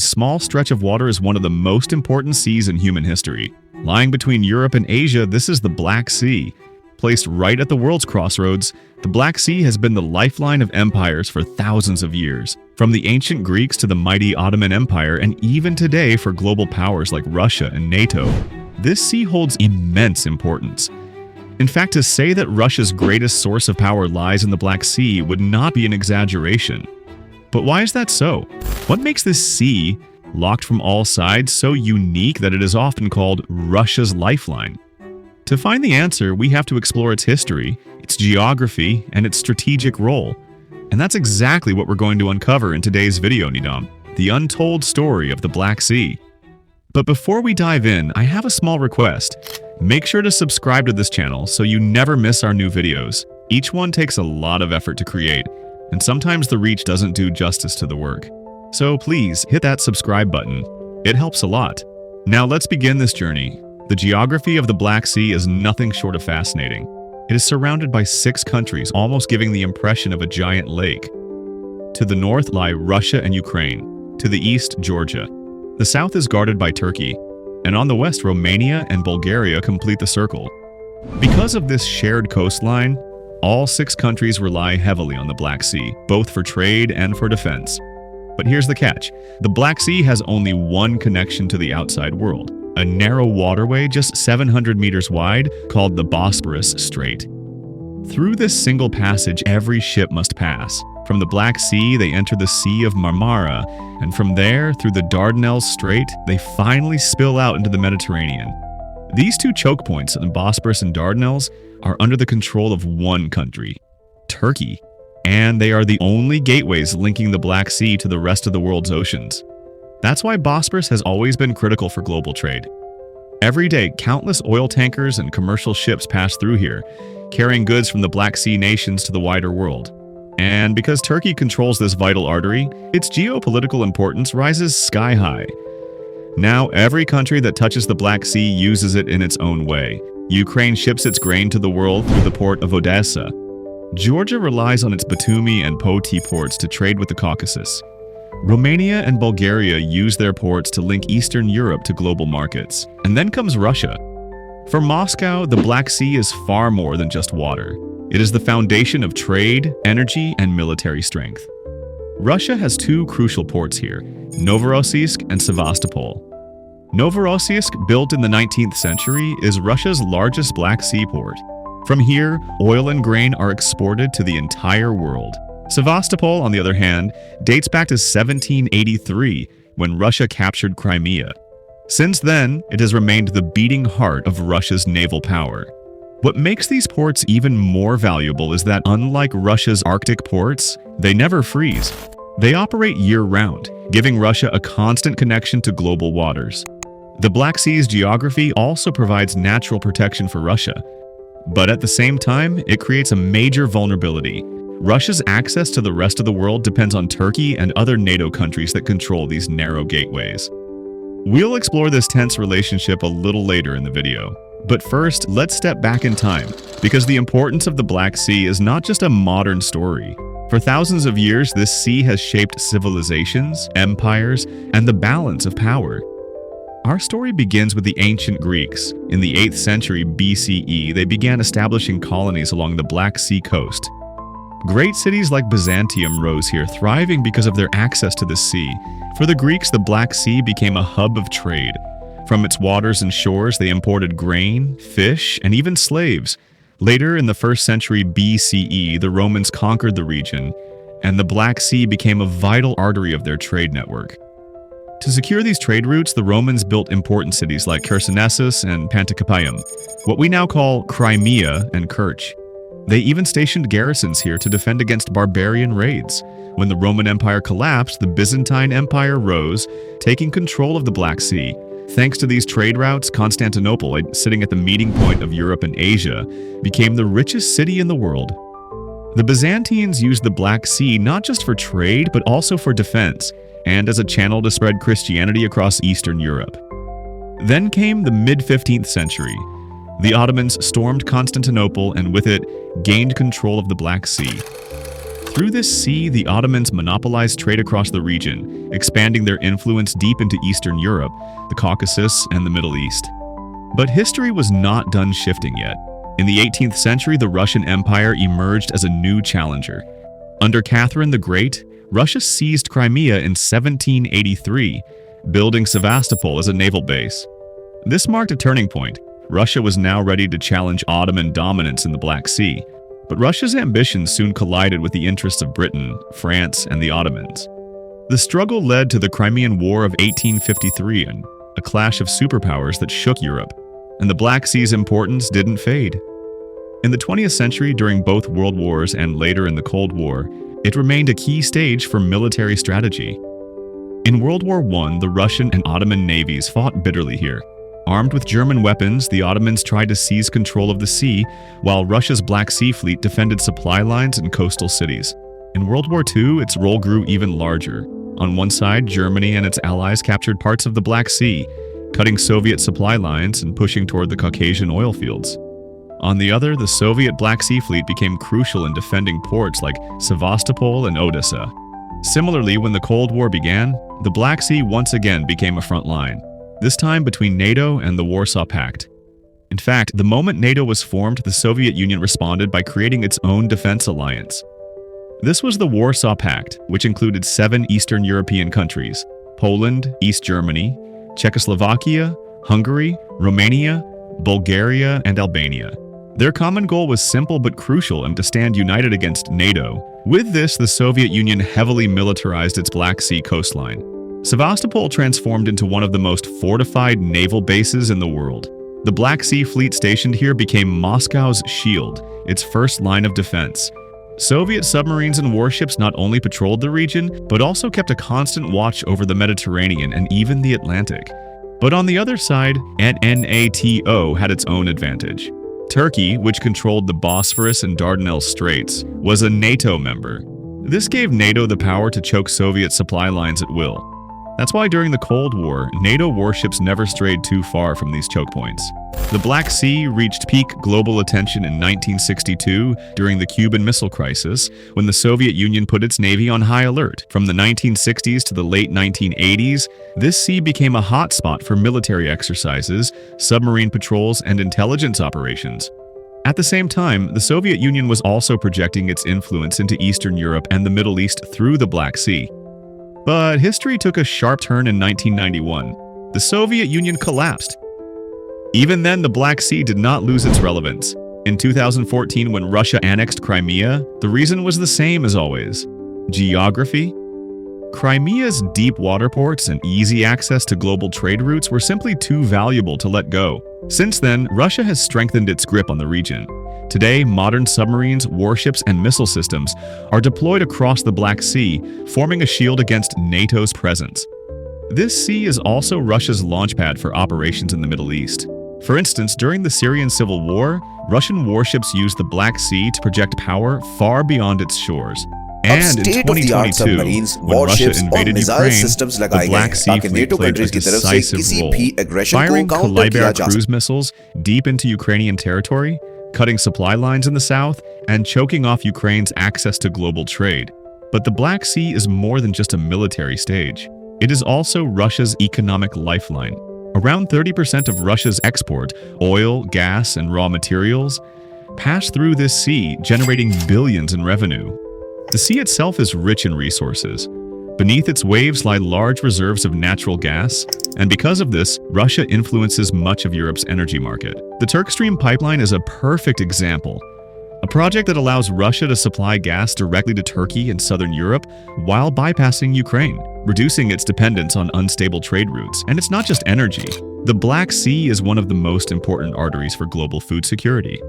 This small stretch of water is one of the most important seas in human history. Lying between Europe and Asia, this is the Black Sea. Placed right at the world's crossroads, the Black Sea has been the lifeline of empires for thousands of years, from the ancient Greeks to the mighty Ottoman Empire, and even today for global powers like Russia and NATO. This sea holds immense importance. In fact, to say that Russia's greatest source of power lies in the Black Sea would not be an exaggeration. But why is that so? What makes this sea, locked from all sides, so unique that it is often called Russia's lifeline? To find the answer, we have to explore its history, its geography, and its strategic role. And that's exactly what we're going to uncover in today's video, Nidam, the untold story of the Black Sea. But before we dive in, I have a small request. Make sure to subscribe to this channel so you never miss our new videos. Each one takes a lot of effort to create, and sometimes the reach doesn't do justice to the work. So please hit that subscribe button. It helps a lot. Now let's begin this journey. The geography of the Black Sea is nothing short of fascinating. It is surrounded by 6 countries, almost giving the impression of a giant lake. To the north lie Russia and Ukraine. To the east, Georgia. The south is guarded by Turkey. And on the west, Romania and Bulgaria complete the circle. Because of this shared coastline, all 6 countries rely heavily on the Black Sea, both for trade and for defense. But here's the catch. The Black Sea has only one connection to the outside world. A narrow waterway just 700 meters wide called the Bosporus Strait. Through this single passage, every ship must pass. From the Black Sea, they enter the Sea of Marmara, and from there, through the Dardanelles Strait, they finally spill out into the Mediterranean. These 2 choke points in Bosporus and Dardanelles are under the control of one country, Turkey, and they are the only gateways linking the Black Sea to the rest of the world's oceans. That's why Bosporus has always been critical for global trade. Every day, countless oil tankers and commercial ships pass through here, carrying goods from the Black Sea nations to the wider world. And because Turkey controls this vital artery, its geopolitical importance rises sky high. Now, every country that touches the Black Sea uses it in its own way. Ukraine ships its grain to the world through the port of Odessa. Georgia relies on its Batumi and Poti ports to trade with the Caucasus. Romania and Bulgaria use their ports to link Eastern Europe to global markets. And then comes Russia. For Moscow, the Black Sea is far more than just water. It is the foundation of trade, energy, and military strength. Russia has 2 crucial ports here, Novorossiysk and Sevastopol. Novorossiysk, built in the 19th century, is Russia's largest Black Sea port. From here, oil and grain are exported to the entire world. Sevastopol, on the other hand, dates back to 1783, when Russia captured Crimea. Since then, it has remained the beating heart of Russia's naval power. What makes these ports even more valuable is that, unlike Russia's Arctic ports, they never freeze. They operate year-round, giving Russia a constant connection to global waters. The Black Sea's geography also provides natural protection for Russia. But at the same time, it creates a major vulnerability. Russia's access to the rest of the world depends on Turkey and other NATO countries that control these narrow gateways. We'll explore this tense relationship a little later in the video. But first, let's step back in time, because the importance of the Black Sea is not just a modern story. For thousands of years, this sea has shaped civilizations, empires, and the balance of power. Our story begins with the ancient Greeks. In the 8th century BCE, they began establishing colonies along the Black Sea coast. Great cities like Byzantium rose here, thriving because of their access to the sea. For the Greeks, the Black Sea became a hub of trade. From its waters and shores, they imported grain, fish, and even slaves. Later, in the 1st century BCE, the Romans conquered the region, and the Black Sea became a vital artery of their trade network. To secure these trade routes, the Romans built important cities like Chersonesus and Pantikapaum, what we now call Crimea and Kerch. They even stationed garrisons here to defend against barbarian raids. When the Roman Empire collapsed, the Byzantine Empire rose, taking control of the Black Sea. Thanks to these trade routes, Constantinople, sitting at the meeting point of Europe and Asia, became the richest city in the world. The Byzantines used the Black Sea not just for trade, but also for defense, and as a channel to spread Christianity across Eastern Europe. Then came the mid-15th century. The Ottomans stormed Constantinople and with it gained control of the Black Sea. Through this sea, the Ottomans monopolized trade across the region, expanding their influence deep into Eastern Europe, the Caucasus, and the Middle East. But history was not done shifting yet. In the 18th century, the Russian Empire emerged as a new challenger. Under Catherine the Great, Russia seized Crimea in 1783, building Sevastopol as a naval base. This marked a turning point. Russia was now ready to challenge Ottoman dominance in the Black Sea. But Russia's ambitions soon collided with the interests of Britain, France, and the Ottomans. The struggle led to the Crimean War of 1853, and a clash of superpowers that shook Europe, and the Black Sea's importance didn't fade. In the 20th century, during both World Wars and later in the Cold War, it remained a key stage for military strategy. In World War I, the Russian and Ottoman navies fought bitterly here. Armed with German weapons, the Ottomans tried to seize control of the sea, while Russia's Black Sea Fleet defended supply lines and coastal cities. In World War II, its role grew even larger. On one side, Germany and its allies captured parts of the Black Sea, cutting Soviet supply lines and pushing toward the Caucasian oil fields. On the other, the Soviet Black Sea Fleet became crucial in defending ports like Sevastopol and Odessa. Similarly, when the Cold War began, the Black Sea once again became a front line, this time between NATO and the Warsaw Pact. In fact, the moment NATO was formed, the Soviet Union responded by creating its own defense alliance. This was the Warsaw Pact, which included 7 Eastern European countries: Poland, East Germany, Czechoslovakia, Hungary, Romania, Bulgaria, and Albania. Their common goal was simple but crucial, and to stand united against NATO. With this, the Soviet Union heavily militarized its Black Sea coastline. Sevastopol transformed into one of the most fortified naval bases in the world. The Black Sea Fleet stationed here became Moscow's shield, its first line of defense. Soviet submarines and warships not only patrolled the region, but also kept a constant watch over the Mediterranean and even the Atlantic. But on the other side, NATO had its own advantage. Turkey, which controlled the Bosphorus and Dardanelles Straits, was a NATO member. This gave NATO the power to choke Soviet supply lines at will. That's why during the Cold War, NATO warships never strayed too far from these choke points. The Black Sea reached peak global attention in 1962 during the Cuban Missile Crisis, when the Soviet Union put its navy on high alert. From the 1960s to the late 1980s, this sea became a hotspot for military exercises, submarine patrols, and intelligence operations. At the same time, the Soviet Union was also projecting its influence into Eastern Europe and the Middle East through the Black Sea. But history took a sharp turn in 1991. The Soviet Union collapsed. Even then, the Black Sea did not lose its relevance. In 2014, when Russia annexed Crimea, the reason was the same as always: geography. Crimea's deep water ports and easy access to global trade routes were simply too valuable to let go. Since then, Russia has strengthened its grip on the region. Today, modern submarines, warships, and missile systems are deployed across the Black Sea, forming a shield against NATO's presence. This sea is also Russia's launchpad for operations in the Middle East. For instance, during the Syrian civil war, Russian warships used the Black Sea to project power far beyond its shores. And in 2022, when Russia invaded Ukraine, the Black Sea Fleet played a decisive role, firing Kaliber cruise missiles deep into Ukrainian territory, cutting supply lines in the south, and choking off Ukraine's access to global trade. But the Black Sea is more than just a military stage. It is also Russia's economic lifeline. Around 30% of Russia's export, oil, gas, and raw materials, pass through this sea, generating billions in revenue. The sea itself is rich in resources. Beneath its waves lie large reserves of natural gas, and because of this, Russia influences much of Europe's energy market. The Turk Stream pipeline is a perfect example. A project that allows Russia to supply gas directly to Turkey and southern Europe while bypassing Ukraine, reducing its dependence on unstable trade routes. And it's not just energy. The Black Sea is one of the most important arteries for global food security.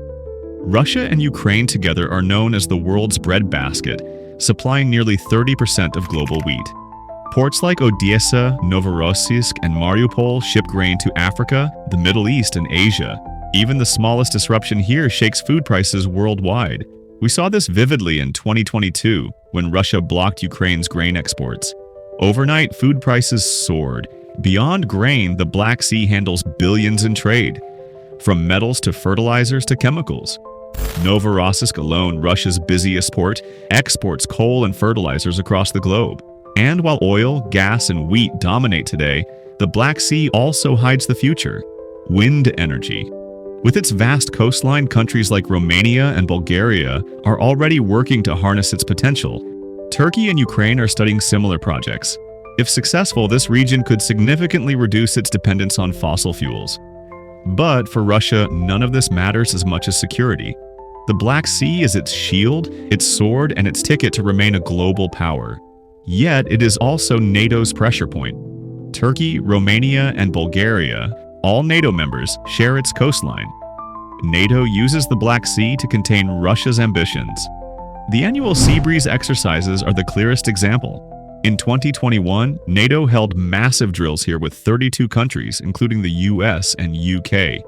Russia and Ukraine together are known as the world's breadbasket, supplying nearly 30% of global wheat. Ports like Odessa, Novorossiysk, and Mariupol ship grain to Africa, the Middle East, and Asia. Even the smallest disruption here shakes food prices worldwide. We saw this vividly in 2022, when Russia blocked Ukraine's grain exports. Overnight, food prices soared. Beyond grain, the Black Sea handles billions in trade, from metals to fertilizers to chemicals. Novorossiysk alone, Russia's busiest port, exports coal and fertilizers across the globe. And while oil, gas, and wheat dominate today, the Black Sea also hides the future: wind energy. With its vast coastline, countries like Romania and Bulgaria are already working to harness its potential. Turkey and Ukraine are studying similar projects. If successful, this region could significantly reduce its dependence on fossil fuels. But for Russia, none of this matters as much as security. The Black Sea is its shield, its sword, and its ticket to remain a global power. Yet it is also NATO's pressure point. Turkey, Romania, and Bulgaria, all NATO members, share its coastline. NATO uses the Black Sea to contain Russia's ambitions. The annual Sea Breeze exercises are the clearest example. In 2021, NATO held massive drills here with 32 countries, including the US and UK.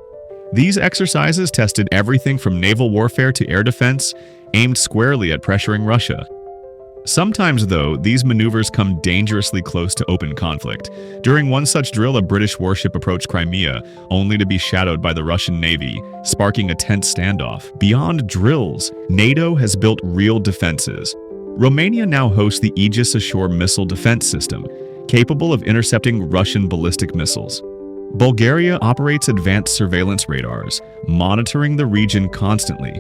These exercises tested everything from naval warfare to air defense, aimed squarely at pressuring Russia. Sometimes, though, these maneuvers come dangerously close to open conflict. During one such drill, a British warship approached Crimea, only to be shadowed by the Russian Navy, sparking a tense standoff. Beyond drills, NATO has built real defenses. Romania now hosts the Aegis Ashore missile defense system, capable of intercepting Russian ballistic missiles. Bulgaria operates advanced surveillance radars, monitoring the region constantly.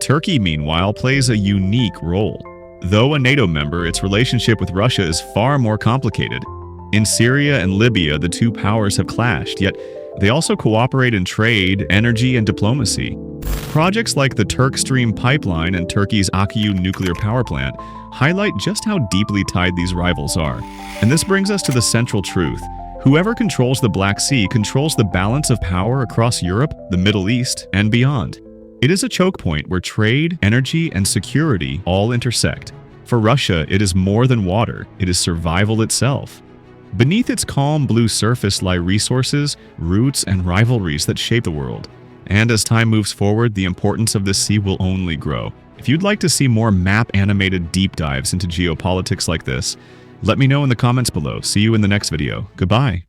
Turkey, meanwhile, plays a unique role. Though a NATO member, its relationship with Russia is far more complicated. In Syria and Libya, the two powers have clashed, yet they also cooperate in trade, energy, and diplomacy. Projects like the Turk Stream pipeline and Turkey's Akkuyu nuclear power plant highlight just how deeply tied these rivals are. And this brings us to the central truth. Whoever controls the Black Sea controls the balance of power across Europe, the Middle East, and beyond. It is a choke point where trade, energy, and security all intersect. For Russia, it is more than water, it is survival itself. Beneath its calm blue surface lie resources, roots, and rivalries that shape the world. And as time moves forward, the importance of this sea will only grow. If you'd like to see more map-animated deep dives into geopolitics like this, let me know in the comments below. See you in the next video. Goodbye.